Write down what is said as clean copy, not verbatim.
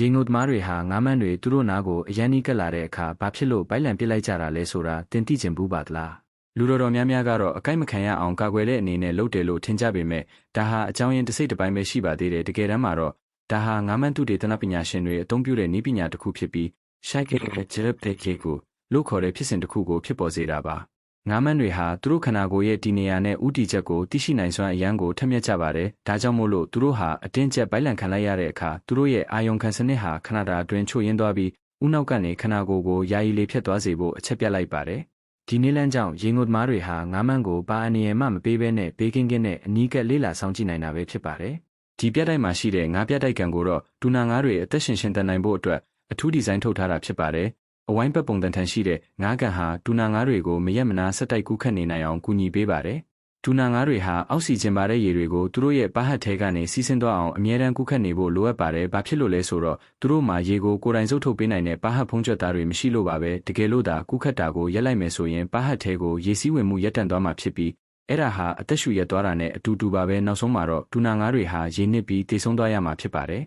ရေငုတ်သမားတွေဟာငါးမန်းတွေသူတို့နားကိုအရန်နီးကပ်လာတဲ့အခါဘာဖြစ်လို့ပိုက်လံပစ်လိုက်ကြတာလဲဆိုတာတင်သိချင်ဘူးပါသလားလူတော်များများကတော့အကိုက်မခံရအောင်ကာကွယ်တဲ့အနေနဲ့လုပ်တယ်လို့ထင်ကြပေမဲ့ဒါဟာအကြောင်းရင်းတစ်စိတ်တစ်ပိုင်းပဲရှိပါသေးတယ်တကယ်တမ်းမှာတော့ဒါဟာငါးမန်းသူတေသနပညာရှင်တွေအသုံးပြုတဲ့နည်းပညာတစ်ခုဖြစ်ပြီးရှိုက်ကဲဂျပ်တဲ့ကေကိုလို့ခေါ်တဲ့ဖြစ်စဉ်တစ်ခုကိုဖြစ်ပေါ်စေတာပါငါးမန်းတွေဟာသူတို့ခန္ဓာကိုယ်ရဲ့ဒီနေရာနဲ့ဥတီချက်ကိုသိရှိနိုင်စွမ်းအရန်ကိုထက်မြက်ကြပါတယ်ဒါကြောင့်မို့လို့သူတို့ဟာအတင်းကျပ်ပိုက်လံခံလိုက်ရတဲ့အခါသူတို့ရဲ့အာယုံခံစနစ်ဟာခန္ဓာအတွင်းချို့ယွင်းသွားပြီးဥနောက်ကနေခန္ဓာကိုယ်ကိုယာယီလေးဖြတ်သွားစေဖို့အချက်ပြတ်လိုက်ပါတယ်ဒီနည်းလမ်းကြောင့်ရေငုတ်သမားတွေဟာငါးမန်းကိုပါအနေရမှမပေးဘဲနဲ့ဘေးကင်းကင်းနဲ့အနီးကပ်လေးလာဆောင်ကြည့်နိုင်တာပဲဖြစ်ပါတယ်ဒီပြတ်တိုက်မှာရှိတဲ့ငါးပြတ်တိုက်ကံကိုတော့တူနာငါးတွေအသက်ရှင်ရှင်တန်နိုင်ဖို့အတွက်အထူးဒီဇိုင်းထုတ်ထားတာဖြစ်ပါတယ်အဝိုင်းပတ်ပုံတန်ထန်ရှိတဲ့ငါးကန်ဟာတူနာငါးတွေကိုမရက်မနာဆက်တိုက်ကူးခတ်နေနိုင်အောင်ကူညီပေးပါတယ်တူနာငါးတွေဟာအောက်ဆီဂျင်ပါတဲ့ရေတွေကိုသူတို့ရဲ့ပါဟတ်ထဲကနေစီးဆင်းသွားအောင်အမြဲတမ်းကူးခတ်နေဖို့လိုအပ်ပါတယ်ဘာဖြစ်လို့လဲဆိုတော့သူတို့မှာရေကိုကိုယ်တိုင်စုပ်ထုတ်ပေးနိုင်တဲ့ပါဟတ်ဖုံးကြွက်သားတွေမရှိလို့ပါပဲတကယ်လို့သာကူးခတ်တာကိုရက်လိုက်မယ်ဆိုရင်ပါဟတ်ထဲကိုရေစီးဝင်မှုရပ်တန့်သွားမှာဖြစ်ပြီးအဲ့ဒါဟာအသက်ရှူရက်သွားတာနဲ့အတူတူပါပဲနောက်ဆုံးမှာတော့တူနာငါးတွေဟာရေနစ်ပြီးသေဆုံးသွားရမှာဖြစ်ပါတယ်